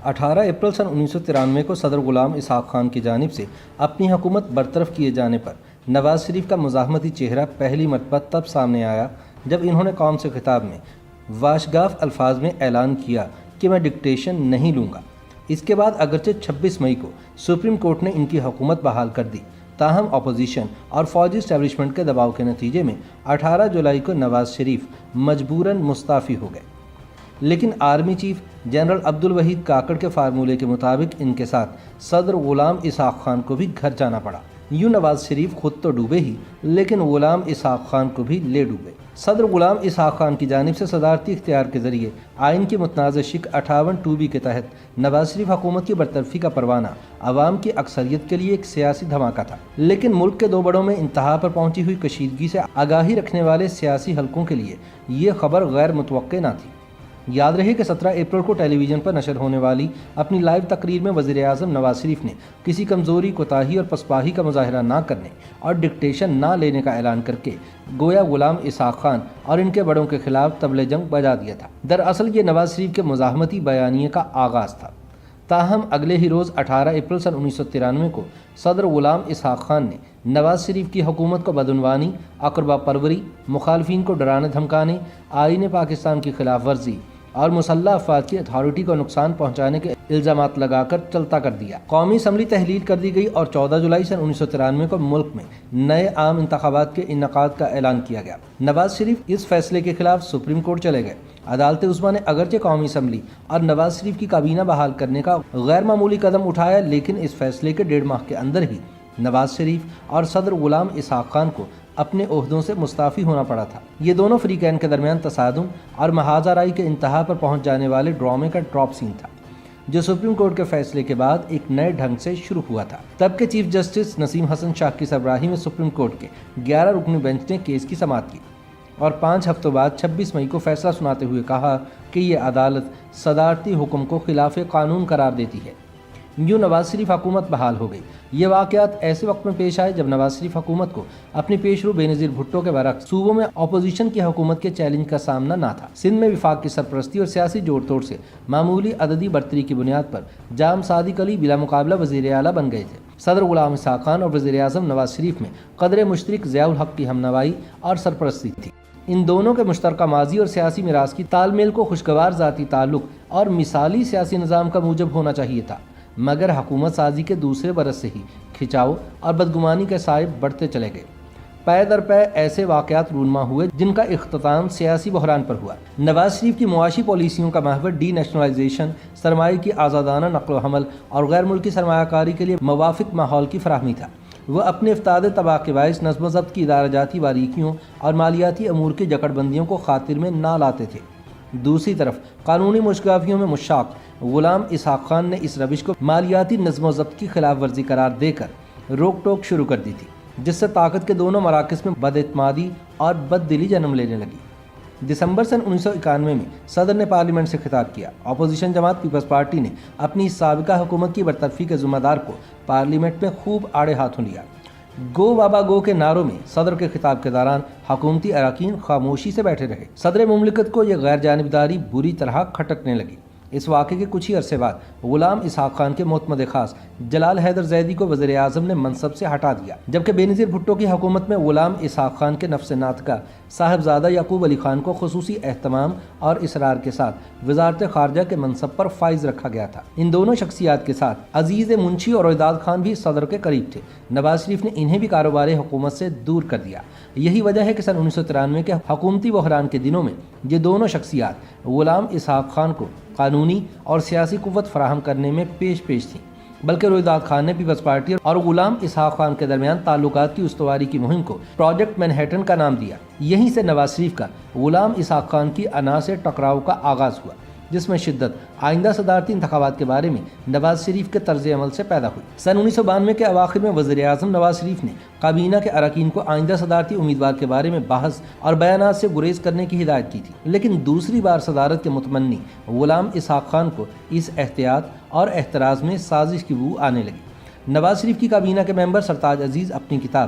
18 April سن 1993 کو صدر غلام اسحاق خان کی جانب سے اپنی حکومت برطرف کیے جانے پر نواز شریف کا مزاحمتی چہرہ پہلی مرتبہ تب سامنے آیا جب انہوں نے قوم سے خطاب میں واشگاف الفاظ میں اعلان کیا کہ میں ڈکٹیشن نہیں لوں گا۔ اس کے بعد اگرچہ 26 مئی کو سپریم کورٹ نے ان کی حکومت بحال کر دی، تاہم اپوزیشن اور فوجی اسٹیبلشمنٹ کے دباؤ کے نتیجے میں 18 جولائی کو نواز شریف مجبوراً مستعفی ہو گئے، لیکن army chief general Abdul Waheed Kakar کے فارمولے کے مطابق ان کے ساتھ صدر غلام اسحاق خان کو بھی گھر جانا پڑا۔ یوں نواز شریف خود تو ڈوبے ہی، لیکن غلام اسحاق خان کو بھی لے ڈوبے۔ صدر غلام اسحاق خان کی جانب سے صدارتی اختیار کے ذریعے آئین کی متنازع شق 58(2)B کے تحت نواز شریف حکومت کی برطرفی کا پروانہ عوام کی اکثریت کے لیے ایک سیاسی دھماکہ تھا، لیکن ملک کے دو بڑوں میں انتہا پر پہنچی ہوئی کشیدگی سے آگاہی رکھنے والے سیاسی حلقوں کے لیے یہ خبر غیر متوقع نہ تھی۔ یاد رہے کہ 17 اپریل کو ٹیلی ویژن پر نشر ہونے والی اپنی لائیو تقریر میں وزیر اعظم نواز شریف نے کسی کمزوری، کوتاہی اور پسپاہی کا مظاہرہ نہ کرنے اور ڈکٹیشن نہ لینے کا اعلان کر کے گویا غلام اسحاق خان اور ان کے بڑوں کے خلاف طبل جنگ بجا دیا تھا۔ دراصل یہ نواز شریف کے مزاحمتی بیانیے کا آغاز تھا، تاہم اگلے ہی روز 18 اپریل سن 1993 کو صدر غلام اسحاق خان نے نواز شریف کی حکومت کو بدعنوانی، اقربا پروری، مخالفین کو ڈرانے دھمکانے، آئین پاکستان کی خلاف ورزی اور مسلح افواج کی اتھارٹی کو نقصان پہنچانے کے الزامات لگا کر چلتا کر دیا۔ قومی اسمبلی تحلیل کر دی گئی اور 14 جولائی سن 1993 کو ملک میں نئے عام انتخابات کے انعقاد کا اعلان کیا گیا۔ نواز شریف اس فیصلے کے خلاف سپریم کورٹ چلے گئے۔ عدالت عظمیٰ نے اگرچہ قومی اسمبلی اور نواز شریف کی کابینہ بحال کرنے کا غیر معمولی قدم اٹھایا، لیکن اس فیصلے کے 1.5 ماہ کے اندر ہی نواز شریف اور صدر غلام اسحاق خان کو اپنے عہدوں سے مستعفی ہونا پڑا تھا۔ یہ دونوں فریقین کے درمیان تصادم اور محاذ آرائی کے انتہا پر پہنچ جانے والے ڈرامے کا ڈراپ سین تھا، جو سپریم کورٹ کے فیصلے کے بعد ایک نئے ڈھنگ سے شروع ہوا تھا۔ تب کے چیف جسٹس نسیم حسن شاہ کی سربراہی میں سپریم کورٹ کے 11 رکنی بینچ نے کیس کی سماعت کی اور 5 ہفتوں بعد 26 مئی کو فیصلہ سناتے ہوئے کہا کہ یہ عدالت صدارتی حکم کو خلاف قانون قرار دیتی ہے۔ یوں نواز شریف حکومت بحال ہو گئی۔ یہ واقعات ایسے وقت میں پیش آئے جب نواز شریف حکومت کو اپنی پیش رو بینظیر بھٹو کے برعکس صوبوں میں اپوزیشن کی حکومت کے چیلنج کا سامنا نہ تھا۔ سندھ میں وفاق کی سرپرستی اور سیاسی جوڑ توڑ سے معمولی عددی برتری کی بنیاد پر جام صادق علی بلا مقابلہ وزیر اعلیٰ بن گئے تھے۔ صدر غلام اسحاق خان اور وزیر اعظم نواز شریف میں قدر مشترک ضیاء الحق کی ہمنوائی اور سرپرستی تھی۔ ان دونوں کے مشترکہ ماضی اور سیاسی میراث کی تال میل کو خوشگوار ذاتی تعلق اور مثالی سیاسی نظام کا موجب ہونا چاہیے تھا، مگر حکومت سازی کے دوسرے برس سے ہی کھچاؤ اور بدگمانی کے سائے بڑھتے چلے گئے۔ پے در پے ایسے واقعات رونما ہوئے جن کا اختتام سیاسی بحران پر ہوا۔ نواز شریف کی معاشی پالیسیوں کا محور ڈی نیشنلائزیشن، سرمایہ کی آزادانہ نقل و حمل اور غیر ملکی سرمایہ کاری کے لیے موافق ماحول کی فراہمی تھا۔ وہ اپنے افتادِ تباہ کے باعث نظم و ضبط کی ادارہ جاتی باریکیوں اور مالیاتی امور کی جکڑ بندیوں کو خاطر میں نہ لاتے تھے۔ دوسری طرف قانونی مشگافیوں میں مشتاق غلام اسحاق خان نے اس روش کو مالیاتی نظم و ضبط کی خلاف ورزی قرار دے کر روک ٹوک شروع کر دی تھی، جس سے طاقت کے دونوں مراکز میں بد اعتمادی اور بد دلی جنم لینے لگی۔ دسمبر سن 1991 میں صدر نے پارلیمنٹ سے خطاب کیا۔ اپوزیشن جماعت پیپلز پارٹی نے اپنی سابقہ حکومت کی برطرفی کے ذمہ دار کو پارلیمنٹ میں خوب آڑے ہاتھوں لیا۔ گو بابا گو کے نعروں میں صدر کے خطاب کے دوران حکومتی اراکین خاموشی سے بیٹھے رہے۔ صدر مملکت کو یہ غیر جانبداری بری طرح کھٹکنے لگی۔ اس واقعے کے کچھ ہی عرصے بعد غلام اسحاق خان کے معتمد خاص جلال حیدر زیدی کو وزیر اعظم نے منصب سے ہٹا دیا، جبکہ بینظیر بھٹو کی حکومت میں غلام اسحاق خان کے نفس ناطقہ صاحبزادہ یعقوب علی خان کو خصوصی اہتمام اور اصرار کے ساتھ وزارت خارجہ کے منصب پر فائز رکھا گیا تھا۔ ان دونوں شخصیات کے ساتھ عزیز منشی اور وداد خان بھی صدر کے قریب تھے۔ نواز شریف نے انہیں بھی کاروباری حکومت سے دور کر دیا۔ یہی وجہ ہے کہ سن 1993 کے حکومتی بحران کے دنوں میں یہ دونوں شخصیات غلام اسحاق خان کو قانونی اور سیاسی قوت فراہم کرنے میں پیش تھیں، بلکہ رویداد خان نے پیپلز پارٹی اور غلام اسحاق خان کے درمیان تعلقات کی استواری کی مہم کو پروجیکٹ مینہٹن کا نام دیا۔ یہیں سے نواز شریف کا غلام اسحاق خان کی انا سے ٹکراؤ کا آغاز ہوا، جس میں شدت آئندہ صدارتی انتخابات کے بارے میں نواز شریف کے طرز عمل سے پیدا ہوئی۔ سن 1992 کے اواخر میں وزیر اعظم نواز شریف نے کابینہ کے اراکین کو آئندہ صدارتی امیدوار کے بارے میں بحث اور بیانات سے گریز کرنے کی ہدایت کی تھی، لیکن دوسری بار صدارت کے متمنی غلام اسحاق خان کو اس احتیاط اور احتراز میں سازش کی بو آنے لگی۔ نواز شریف کی کابینہ کے ممبر سرتاج عزیز اپنی کتاب